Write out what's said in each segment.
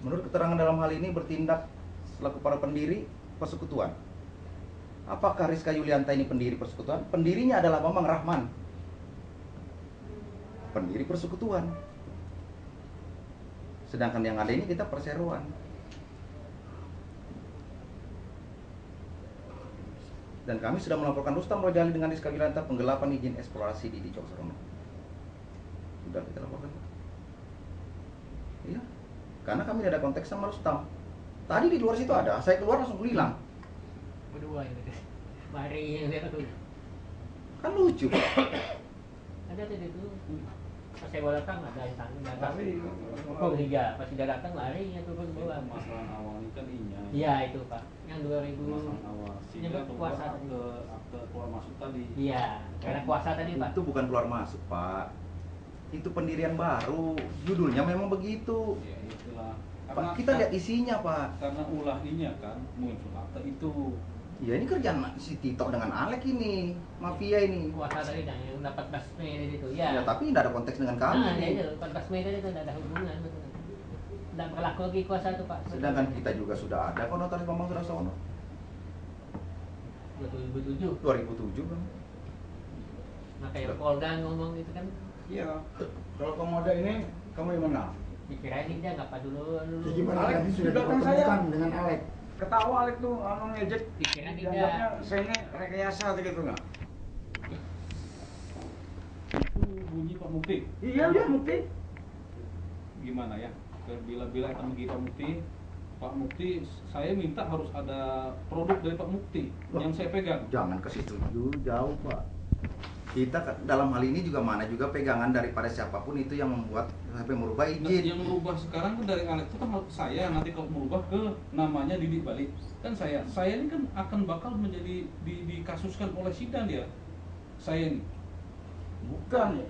menurut keterangan dalam hal ini bertindak selaku para pendiri persekutuan. Apakah Rizka Yulianta ini pendiri persekutuan? Pendirinya adalah Bambang Rahman, pendiri persekutuan. Sedangkan yang ada ini kita perseroan. Dan kami sudah melaporkan Rustam Rojali dengan Rizka Yulianta penggelapan izin eksplorasi di Cokserono. Sudah kita laporkan. Iya, karena kami ada konteks sama Rustam. Tadi di luar situ ada, saya keluar langsung hilang. Berdua itu. Mari yang dia tuh. Kan lucu. Ada tadi itu. Pas saya bawa datang ada yang datang. Oh iya, pas dia datang lari ya turun bawah. Masalah awalnya kan Iya itu Pak, yang 2000 masalah awal sehingga kuasa akte keluar masuk tadi. Iya, karena kuasa tadi Pak. Itu bukan keluar masuk Pak, itu pendirian baru, judulnya memang begitu. Ya itulah. Pak, kita lihat isinya Pak. Karena ulahnya kan muncul akte itu. Ya ini kerjaan si Tito dengan Alek ini, mafia ini. Kuasa tadi yang dapat basmi itu Ya tapi tidak ada konteks dengan kami. Nah, itu 14 Mei tadi itu tidak ada hubungan. Tidak berlaku lagi kuasa itu Pak. Sedangkan kita juga sudah ada kok notaris Bambang Surasono 2007. 2007 Bang. Makanya Polda ngomong gitu kan. Iya. Kalau komodo ini kamu yang mana? Dikirain dia nggak apa dulu. Jadi gimana Alek, tadi sudah di belakang dipertemukan saya. dengan Alek? Ketawa Alek tuh ngejek. Dikira tidak. Dianggapnya saya ini rekayasa gitu nggak? Itu bunyi Pak Mukti. Iya dia bukti. Gimana ya? Bila akan begitu Pak Mukti, saya minta harus ada produk dari Pak Mukti yang saya pegang. Jangan ke situ dulu, jauh Pak. Kita dalam hal ini juga mana juga pegangan daripada siapapun itu yang membuat sampai merubah Nah, izin. yang merubah sekarang kan dari Alex itu kan saya nanti kalau merubah ke namanya Didik balik kan saya ini kan akan bakal menjadi dikasuskan oleh sidang dia saya ini Bukan ya.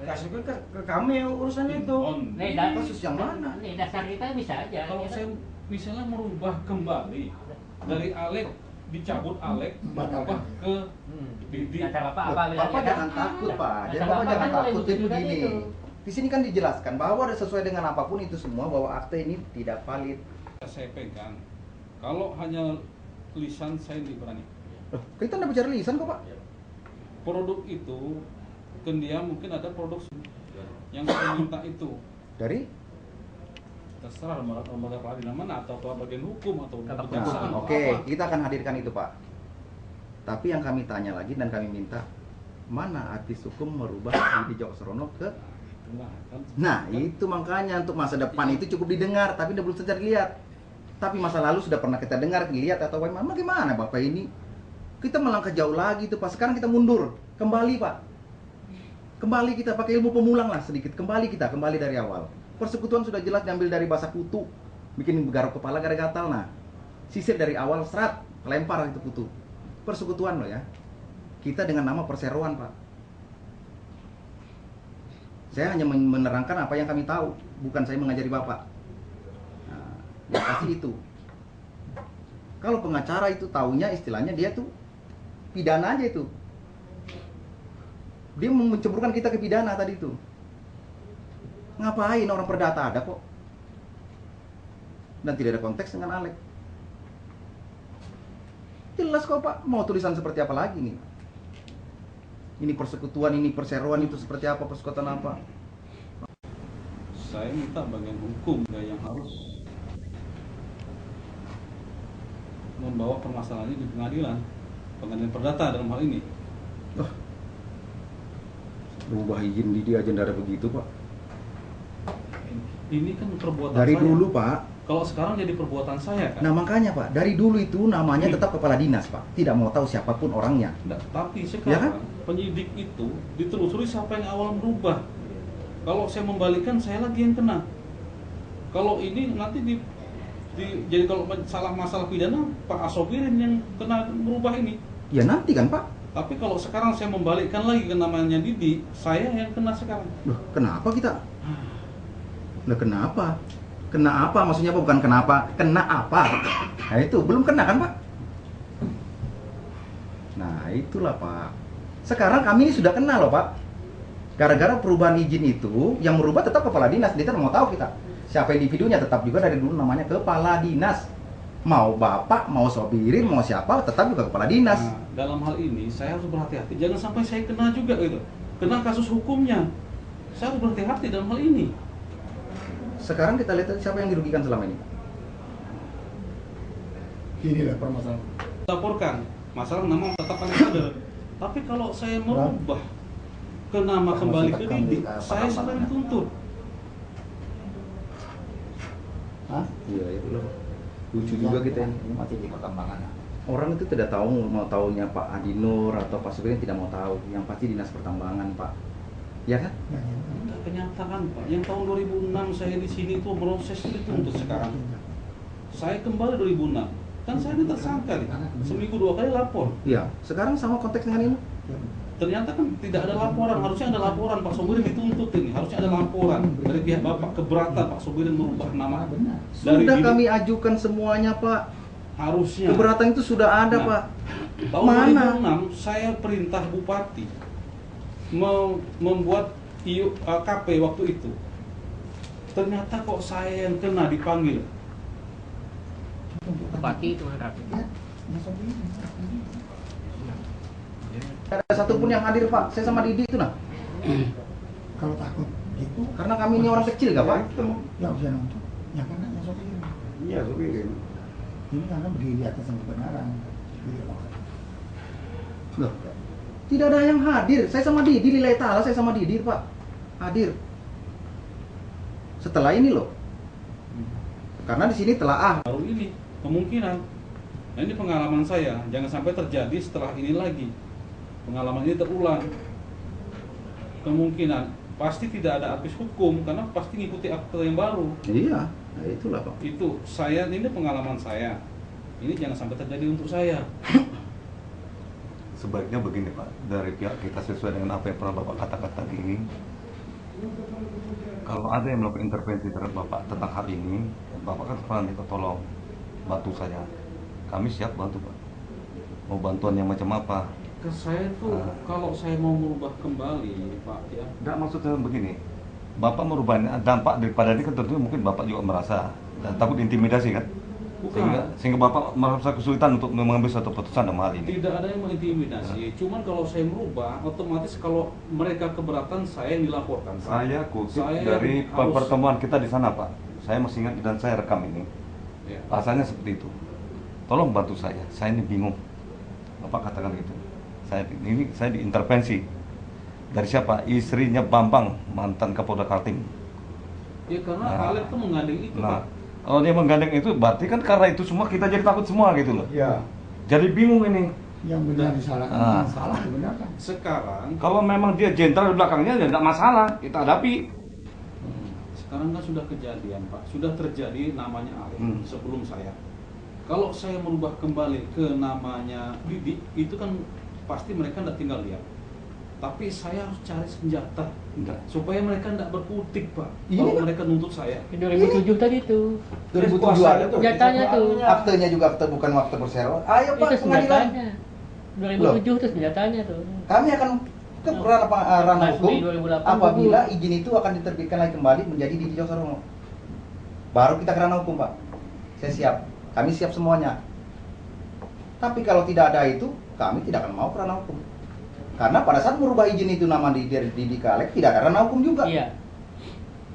Kasihnya ke kami urusannya itu. Nih, Kasus yang mana? Nih dasar kita bisa aja. kalau Kita- saya misalnya merubah kembali dari Alex dicabut Alex merubah ke Didik. Dasar apa Loh, apa Bapak jangan takut Pak, Dasar Bapak Bapak jangan kan boleh takut begitu itu kan gini. itu. Di sini kan dijelaskan bahwa ada sesuai dengan apapun itu semua bahwa akte ini tidak valid. Saya pegang kalau hanya lisan saya tidak berani. Loh, kita tidak bicara lisan kok Pak. Produk itu kan dia mungkin ada produk yang saya minta itu Dari terserah lembaga peradilan mana atau ke bagian hukum atau Nah, kejaksaan atau oke, apa. kita akan hadirkan itu Pak. Tapi yang kami tanya lagi dan kami minta mana artis hukum merubah di Cokserono ke. Nah, kan Nah itu makanya untuk masa depan itu cukup didengar, tapi belum saja dilihat. Tapi masa lalu sudah pernah kita dengar, dilihat atau bagaimana Bapak ini? Kita melangkah jauh lagi tuh Pak. Sekarang kita mundur, kembali Pak. Kembali kita pakai ilmu pemulang lah sedikit. Kembali dari awal. Persekutuan sudah jelas diambil dari bahasa kutu, bikin garuk kepala gara gatal. Nah, sisir dari awal serat, lempar itu kutu. Persekutuan loh ya. Kita dengan nama perseroan Pak. Saya hanya menerangkan apa yang kami tahu, bukan saya mengajari Bapak. Nah, ya kasih itu. Kalau pengacara itu taunya istilahnya dia tuh pidana aja itu. Dia menceburkan kita ke pidana tadi itu. Ngapain orang perdata ada kok. Dan tidak ada konteks dengan Alek. Jelas kok Pak, mau tulisan seperti apa lagi nih? Ini persekutuan, ini perseroan, itu seperti apa, persekutuan apa? saya minta bagian hukum yang harus membawa permasalahannya di pengadilan perdata dalam hal ini. Berubah izin di dia aja begitu Pak. Ini kan perbuatan Dari saya. dulu Pak. Kalau sekarang jadi perbuatan saya kan. Nah makanya Pak, dari dulu itu namanya tetap kepala dinas Pak. Tidak mau tahu siapapun orangnya. Nah, tapi sekarang Ya kan? penyidik itu ditelusuri siapa yang awal merubah. Kalau saya membalikan saya lagi yang kena. Kalau ini nanti jadi kalau salah masalah pidana Pak Asobirin yang kena merubah ini. Ya nanti kan Pak. Tapi kalau sekarang saya membalikkan lagi ke namanya Didi, saya yang kena sekarang. Loh kenapa kita? Loh kenapa? Kena apa? Maksudnya apa? Bukan kenapa, kena apa? Nah itu, belum kena kan Pak? Nah itulah Pak. Sekarang kami ini sudah kena loh Pak. Gara-gara perubahan izin itu, yang merubah tetap kepala dinas, dia tidak mau tahu kita. siapa individunya tetap juga dari dulu namanya kepala dinas. Mau bapak, mau sopirin, mau siapa, tetap juga kepala dinas. Nah, dalam hal ini saya harus berhati-hati, jangan sampai saya kena juga gitu, kena kasus hukumnya. Saya harus berhati-hati dalam hal ini. Sekarang kita lihat siapa yang dirugikan selama ini. Inilah permasalahan. Laporkan masalah nama tetap kader. Tapi kalau saya merubah ke nama kembali ke Didik, saya sedang dituntut. Hah? Iya itu loh. Lucu juga kita ini. Ini masih di perkembangan. Orang itu tidak tahu, mau taunya Pak Adinur atau Pak Supirin tidak mau tahu. Yang pasti dinas pertambangan Pak. Ya kan? Enggak, kenyataan Pak. Yang tahun 2006 saya di sini itu proses dituntut sekarang. Saya kembali 2006. Kan saya ini tersangka nih. Seminggu 2 kali lapor. Iya. Sekarang sama konteks dengan ini. Ternyata kan tidak ada laporan. Harusnya ada laporan. Pak Sobirin dituntut ini. Harusnya ada laporan dari pihak Bapak, keberatan Pak Sobirin merubah nama. Dari Sudah Didik. kami ajukan semuanya Pak. Harusnya. Keberatan itu sudah ada Nah, Pak. Tahun Mana? 2006 saya perintah Bupati membuat KP waktu itu. Ternyata kok saya yang kena dipanggil. Bupati itu mana? Tidak ada satupun yang hadir Pak. Saya sama Didi itu nah. Kalau takut gitu, Karena kami ini orang kecil gak Pak? yang bisa nonton, yang mana yang sopirin. Iya sopirin. Ini karena berdiri di atas yang kebenaran. Loh, tidak ada yang hadir. Saya sama Didi, lillahi ta'ala saya sama Didi Pak. Hadir. Setelah ini loh. Karena di sini telah Baru ini kemungkinan. Nah, ini pengalaman saya. Jangan sampai terjadi setelah ini lagi. Pengalaman ini terulang. Kemungkinan pasti tidak ada habis hukum karena pasti ngikuti akte yang baru. Iya, nah itulah Pak. Itu saya, ini pengalaman saya. Ini jangan sampai terjadi untuk saya. Sebaiknya begini Pak, dari pihak kita sesuai dengan apa yang pernah Bapak katakan tadi ini, kalau ada yang melakukan intervensi terhadap Bapak tentang hal ini, Bapak kan pernah minta tolong bantu saya. Kami siap bantu Pak. Mau bantuan yang macam apa? Ke saya tuh kalau saya mau merubah kembali Pak ya. Enggak, maksudnya begini, Bapak merubah dampak daripada ini kan tentunya mungkin Bapak juga merasa dan takut intimidasi kan? Bukan. Sehingga Bapak merasa kesulitan untuk mengambil suatu putusan dalam hal ini. Tidak ada yang mengintimidasi. Cuman kalau saya merubah, otomatis kalau mereka keberatan saya yang dilaporkan. Pak. Saya kutip Saya dari harus- pertemuan kita di sana Pak. Saya masih ingat dan saya rekam ini. Ya. Rasanya seperti itu. Tolong bantu saya ini bingung. Bapak katakan gitu. Saya diintervensi. Dari siapa? Istrinya Bambang, mantan Kapolda Kaltim. Ya karena Nah. Alek tuh menggandeng itu Nah, Pak. kalau dia menggandeng itu berarti kan karena itu semua kita jadi takut semua gitu loh. Iya. Jadi bingung ini. Yang benar disalahkan, Ah. yang salah dibenarkan. Sekarang Kalau memang dia jenderal di belakangnya ya nggak masalah, kita hadapi. sekarang kan sudah kejadian Pak. Sudah terjadi namanya Alek sebelum saya. Kalau saya merubah kembali ke namanya Didik, itu kan pasti mereka tidak tinggal lihat. Tapi saya harus cari senjata Enggak. supaya mereka tidak berkutik Pak. Iya. Kalau mereka nuntut saya. Di 2007 tadi tuh. 2007 ada tuh. Senjatanya tuh. Aktenya juga akte bukan akte perseroan. Ayo Pak, Itu pengadilan. senjatanya. 2007 tuh senjatanya tuh. Kami akan ke ranah hukum 2008 apabila izin itu akan diterbitkan lagi kembali menjadi Didi Coksono. Baru kita ke ranah hukum Pak. Saya siap. Kami siap semuanya. Tapi kalau tidak ada itu, kami tidak akan mau ke ranah hukum. Karena pada saat merubah izin itu nama Didi Kalek tidak ada ranah hukum juga. Iya.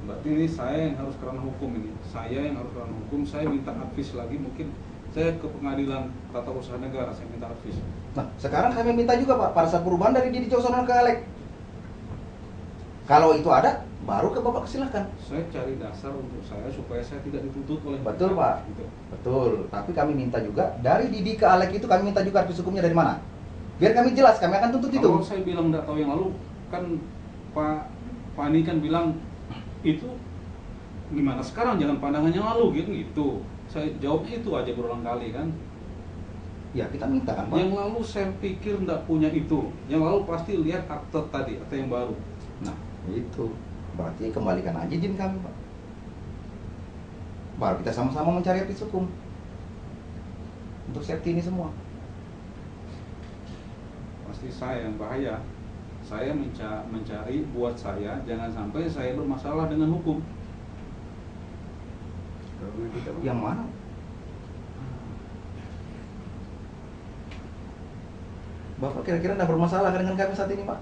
Berarti ini saya yang harus ke ranah hukum ini. Saya yang harus ke ranah hukum. Saya minta advis lagi. Mungkin saya ke pengadilan tata usaha negara. Saya minta advis. Nah, sekarang kami minta juga Pak pada saat perubahan dari Didi Coksono ke Kalek. Kalau itu ada, baru ke Bapak silahkan. Saya cari dasar untuk saya supaya saya tidak dituntut oleh Betul mereka. Pak. Gitu. Betul. Tapi kami minta juga dari Didi ke Alek itu kami minta juga advis hukumnya dari mana. Biar kami jelas, kami akan tuntut itu. Kalau saya bilang tidak tahu yang lalu, kan Pak Pani kan bilang itu gimana sekarang, jangan pandangan yang lalu gitu. Saya jawabnya itu aja berulang kali kan. Ya kita minta kan Pak. Yang lalu saya pikir tidak punya itu. Yang lalu pasti lihat akte tadi, akte yang baru. Nah itu berarti kembalikan aja izin kami Pak. Baru kita sama-sama mencari advis hukum untuk safety ini semua. Pasti saya yang bahaya. Saya mencari buat saya jangan sampai saya bermasalah dengan hukum. Yang mana? Bapak kira-kira tidak bermasalah kan dengan kami saat ini, Pak?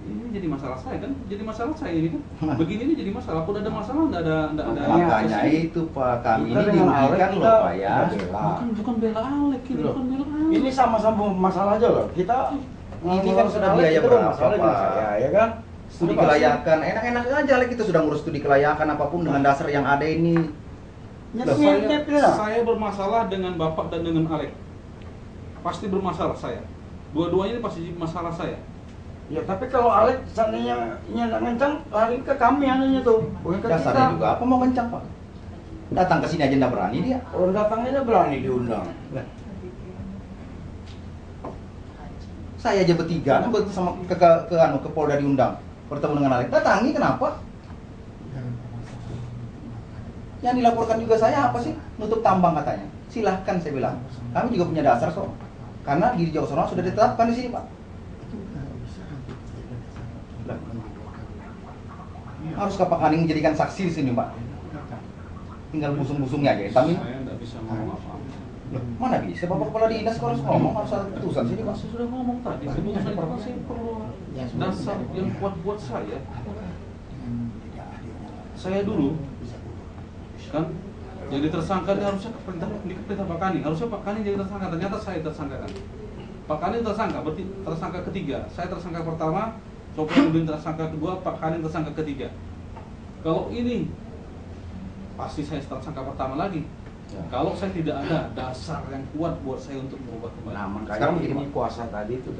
Ini jadi masalah saya kan, jadi masalah saya ini kan. Begini ini jadi masalah. Kalau ada masalah nggak ada. Makanya itu Pak, kami Kita ini dengan Alek dirugikan kita loh Pak ya. bela. Bukan bela Alek, ini Loh, bukan bela Alek. Ini sama-sama masalah aja loh. Kita Ini kan sudah Alek, biaya kita berapa, bermasalah dengan Pak? saya, ya kan? Studi Udah pasti. kelayakan, enak-enak aja Lek, kita sudah ngurus studi kelayakan apapun dengan dasar yang ada ini. Nyetip ya. Saya bermasalah dengan Bapak dan dengan Alek. Pasti bermasalah saya. Dua-duanya ini pasti masalah saya. Ya tapi kalau Alek seandainya nggak kencang, lari ke kami anunya tuh, bukan ke Dasarnya kita. juga apa mau kencang Pak? Datang ke sini aja nggak berani dia. Orang datangnya berani diundang. Saya aja bertiga, sama ke Polda diundang, bertemu dengan Alek. Datangi kenapa? Yang dilaporkan juga saya apa sih? Nutup tambang katanya. Silahkan saya bilang. Kami juga punya dasar kok. Karena di Jawa Sono sudah ditetapkan di sini Pak. Harus Pak Kaning dijadikan saksi di sini Pak. Tinggal busung-busungnya aja. Tapi Saya nggak bisa ngomong apa-apa. mana bisa Bapak kepala dinas harus ngomong, harus ada keputusan sini Pak. Saya sudah ngomong tadi, sebelum saya perlu dasar yang kuat buat saya. Saya dulu kan jadi tersangka, dia harusnya perintah Pak Kani, harusnya Pak Kani jadi tersangka, ternyata saya tersangkakan. Pak Kani tersangka, berarti tersangka ketiga. Saya tersangka pertama, Sofianuddin tersangka kedua, Pak Kani tersangka ketiga. Kalau ini pasti saya tersangka pertama lagi. Kalau saya tidak ada dasar yang kuat buat saya untuk merubah kembali. Nah, Sekarang makanya begini, ini kuasa tadi itu